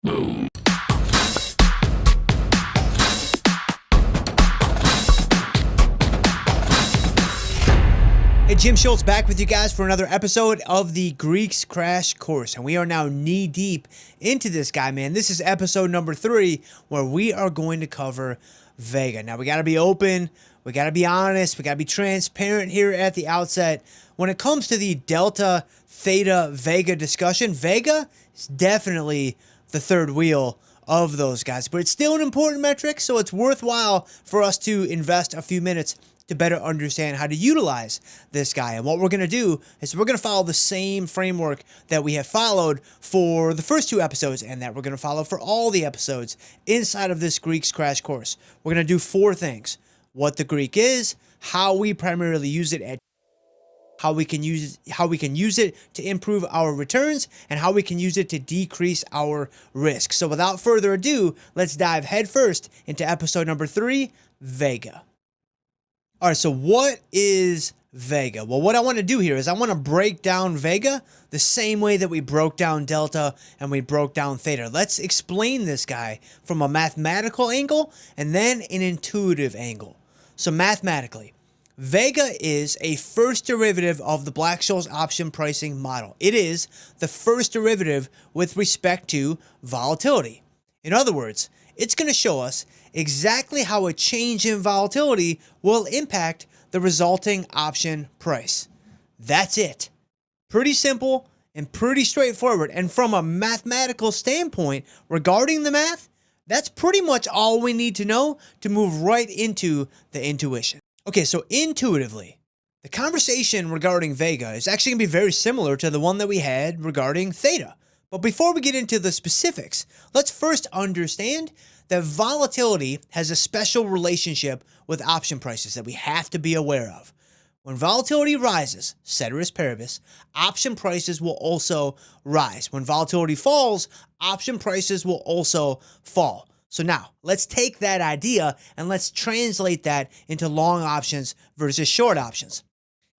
Hey, Jim Schultz back with you guys for another episode of the Greeks Crash Course. And we are now knee deep into this guy, man. This is episode number 3 where we are going to cover Vega. Now, we got to be open. We got to be honest. We got to be transparent here at the outset. When it comes to the Delta, Theta, Vega discussion, Vega is definitely the third wheel of those guys. But it's still an important metric, so it's worthwhile for us to invest a few minutes to better understand how to utilize this guy. And what we're going to do is we're going to follow the same framework that we have followed for the first 2 episodes and that we're going to follow for all the episodes inside of this Greeks Crash Course. We're going to do 4 things: what the Greek is, how we primarily use it at how we can use it to improve our returns, and how we can use it to decrease our risk. So without further ado, let's dive headfirst into episode number 3, Vega. All right, so what is Vega? Well, what I want to do here is I want to break down Vega the same way that we broke down Delta and we broke down Theta. Let's explain this guy from a mathematical angle and then an intuitive angle. So mathematically, Vega is a first derivative of the Black-Scholes option pricing model. It is the first derivative with respect to volatility. In other words, it's going to show us exactly how a change in volatility will impact the resulting option price. That's it. Pretty simple and pretty straightforward. And from a mathematical standpoint, regarding the math, that's pretty much all we need to know to move right into the intuition. Okay, so intuitively, the conversation regarding Vega is actually going to be very similar to the one that we had regarding Theta. But before we get into the specifics, let's first understand that volatility has a special relationship with option prices that we have to be aware of. When volatility rises, ceteris paribus, option prices will also rise. When volatility falls, option prices will also fall. So now, let's take that idea and let's translate that into long options versus short options.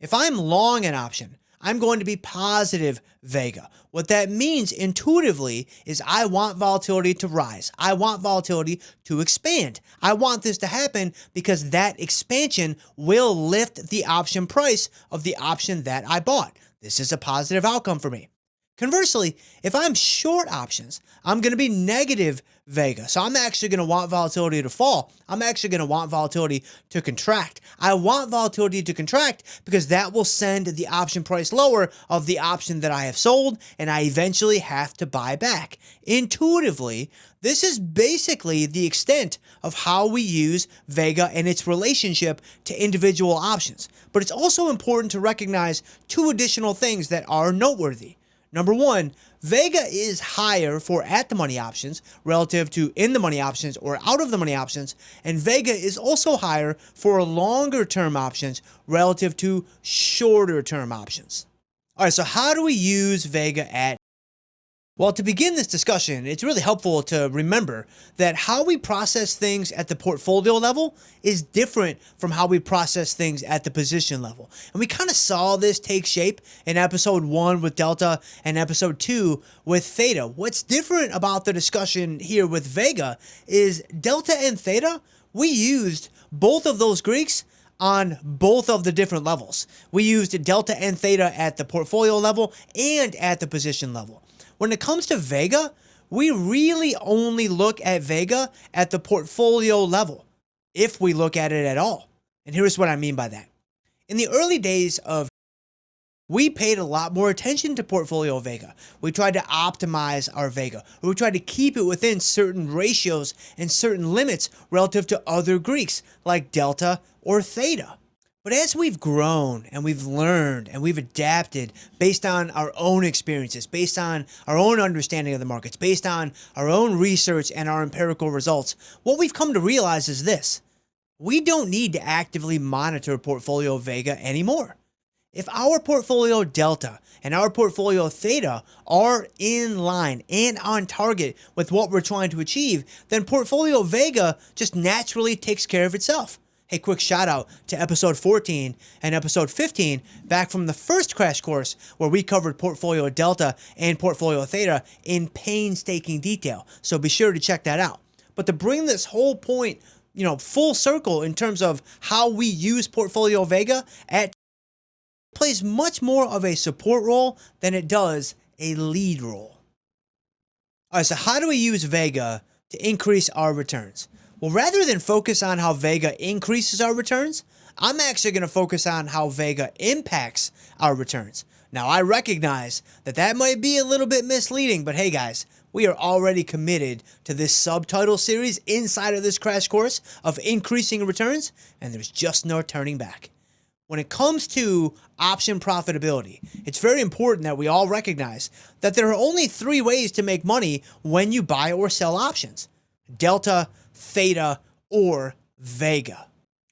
If I'm long an option, I'm going to be positive Vega. What that means intuitively is I want volatility to rise. I want volatility to expand. I want this to happen because that expansion will lift the option price of the option that I bought. This is a positive outcome for me. Conversely, if I'm short options, I'm going to be negative Vega. So I'm actually going to want volatility to fall. I'm actually going to want volatility to contract. I want volatility to contract because that will send the option price lower of the option that I have sold, and I eventually have to buy back. Intuitively, this is basically the extent of how we use Vega and its relationship to individual options. But it's also important to recognize 2 additional things that are noteworthy. Number 1, Vega is higher for at-the-money options relative to in-the-money options or out-of-the-money options, and Vega is also higher for longer-term options relative to shorter-term options. All right, so how do we use Vega at? Well, to begin this discussion, it's really helpful to remember that how we process things at the portfolio level is different from how we process things at the position level. And we kind of saw this take shape in episode 1 with Delta and episode 2 with Theta. What's different about the discussion here with Vega is Delta and Theta, we used both of those Greeks on both of the different levels. We used Delta and Theta at the portfolio level and at the position level. When it comes to Vega, we really only look at Vega at the portfolio level, if we look at it at all. And here's what I mean by that. In the early days of we paid a lot more attention to portfolio Vega. We tried to optimize our Vega. We tried to keep it within certain ratios and certain limits relative to other Greeks like Delta or Theta. But as we've grown and we've learned and we've adapted based on our own experiences, based on our own understanding of the markets, based on our own research and our empirical results, what we've come to realize is this: we don't need to actively monitor portfolio Vega anymore. If our portfolio Delta and our portfolio Theta are in line and on target with what we're trying to achieve, then portfolio Vega just naturally takes care of itself. Hey, quick shout out to episode 14 and episode 15 back from the first crash course where we covered portfolio delta and portfolio theta in painstaking detail. So be sure to check that out. But to bring this whole point, full circle in terms of how we use portfolio Vega, it plays much more of a support role than it does a lead role. All right, so how do we use Vega to increase our returns? Well, rather than focus on how Vega increases our returns, I'm actually going to focus on how Vega impacts our returns. Now, I recognize that might be a little bit misleading, but hey guys, we are already committed to this subtitle series inside of this crash course of increasing returns, and there's just no turning back. When it comes to option profitability, it's very important that we all recognize that there are only 3 ways to make money when you buy or sell options: delta, theta, or Vega.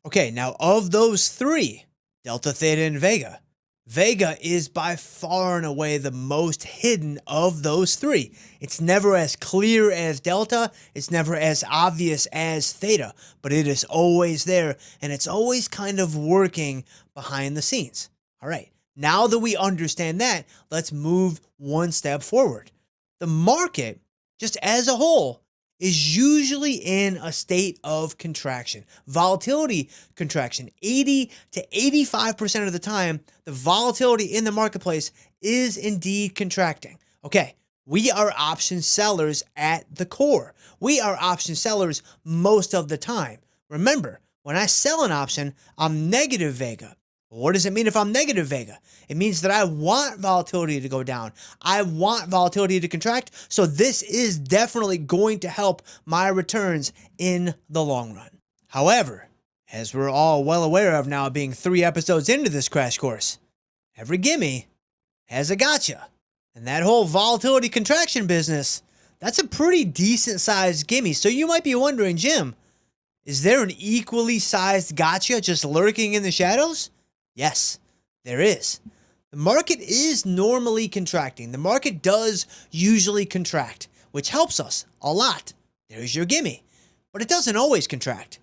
Okay, now of those 3, delta, theta, and Vega, Vega is by far and away the most hidden of those 3. It's never as clear as delta, it's never as obvious as theta, but it is always there, and it's always kind of working behind the scenes. All right, now that we understand that, let's move one step forward. The market, just as a whole, is usually in a state of contraction. Volatility contraction. 80 to 85% of the time, the volatility in the marketplace is indeed contracting. Okay, we are option sellers at the core. We are option sellers most of the time. Remember, when I sell an option, I'm negative Vega. What does it mean if I'm negative Vega? It means that I want volatility to go down. I want volatility to contract. So this is definitely going to help my returns in the long run. However, as we're all well aware of now being 3 episodes into this crash course, every gimme has a gotcha. And that whole volatility contraction business, that's a pretty decent sized gimme. So you might be wondering, Jim, is there an equally sized gotcha just lurking in the shadows? Yes, there is. The market is normally contracting. The market does usually contract, which helps us a lot. There's your gimme. But it doesn't always contract.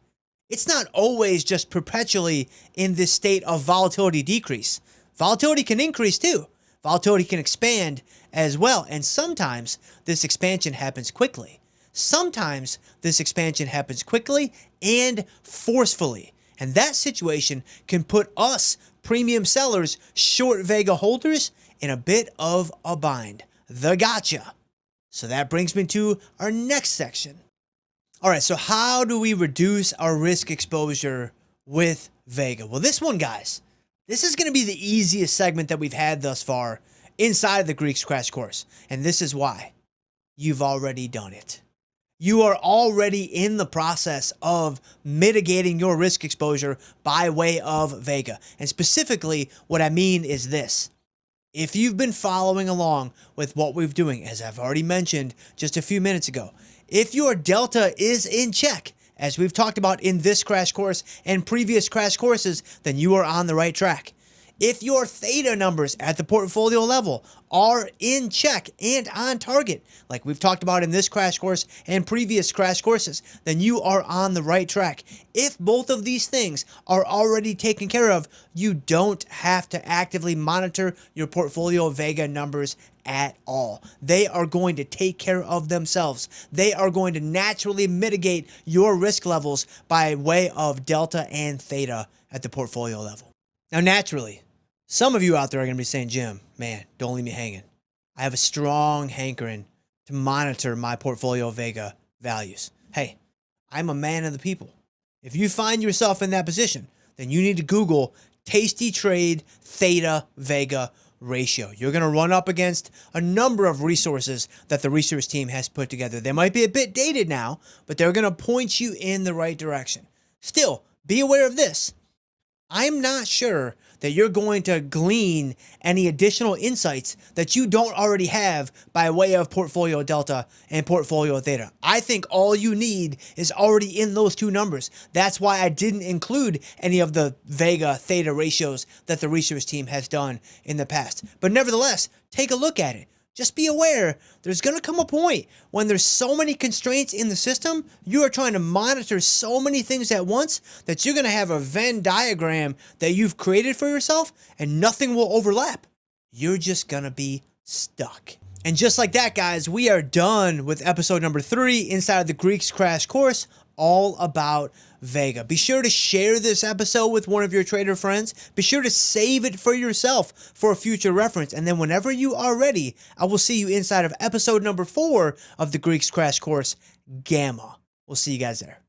It's not always just perpetually in this state of volatility decrease. Volatility can increase too. Volatility can expand as well. And sometimes this expansion happens quickly. Sometimes this expansion happens quickly and forcefully. And that situation can put us premium sellers, short Vega holders, in a bit of a bind. The gotcha. So that brings me to our next section. All right, so how do we reduce our risk exposure with Vega? Well, this one, guys, this is going to be the easiest segment that we've had thus far inside the Greeks crash course. And this is why. You've already done it. You are already in the process of mitigating your risk exposure by way of Vega. And specifically, what I mean is this. If you've been following along with what we're doing, as I've already mentioned just a few minutes ago, if your delta is in check, as we've talked about in this crash course and previous crash courses, then you are on the right track. If your theta numbers at the portfolio level are in check and on target, like we've talked about in this crash course and previous crash courses, then you are on the right track. If both of these things are already taken care of, you don't have to actively monitor your portfolio Vega numbers at all. They are going to take care of themselves. They are going to naturally mitigate your risk levels by way of delta and theta at the portfolio level. Now, naturally, some of you out there are going to be saying, Jim, man, don't leave me hanging. I have a strong hankering to monitor my portfolio Vega values. Hey, I'm a man of the people. If you find yourself in that position, then you need to Google Tasty Trade Theta Vega ratio. You're going to run up against a number of resources that the research team has put together. They might be a bit dated now, but they're going to point you in the right direction. Still, be aware of this. I'm not sure that you're going to glean any additional insights that you don't already have by way of portfolio delta and portfolio theta. I think all you need is already in those 2 numbers. That's why I didn't include any of the Vega theta ratios that the research team has done in the past. But nevertheless, take a look at it. just be aware there's going to come a point when there's so many constraints in the system, you are trying to monitor so many things at once that you're going to have a Venn diagram that you've created for yourself and nothing will overlap. You're just going to be stuck. And just like that, guys, we are done with episode number 3 inside of the Greeks Crash Course, all about Vega. Be sure to share this episode with one of your trader friends. Be sure to save it for yourself for a future reference. And then whenever you are ready, I will see you inside of episode number 4 of the Greeks Crash Course, Gamma. We'll see you guys there.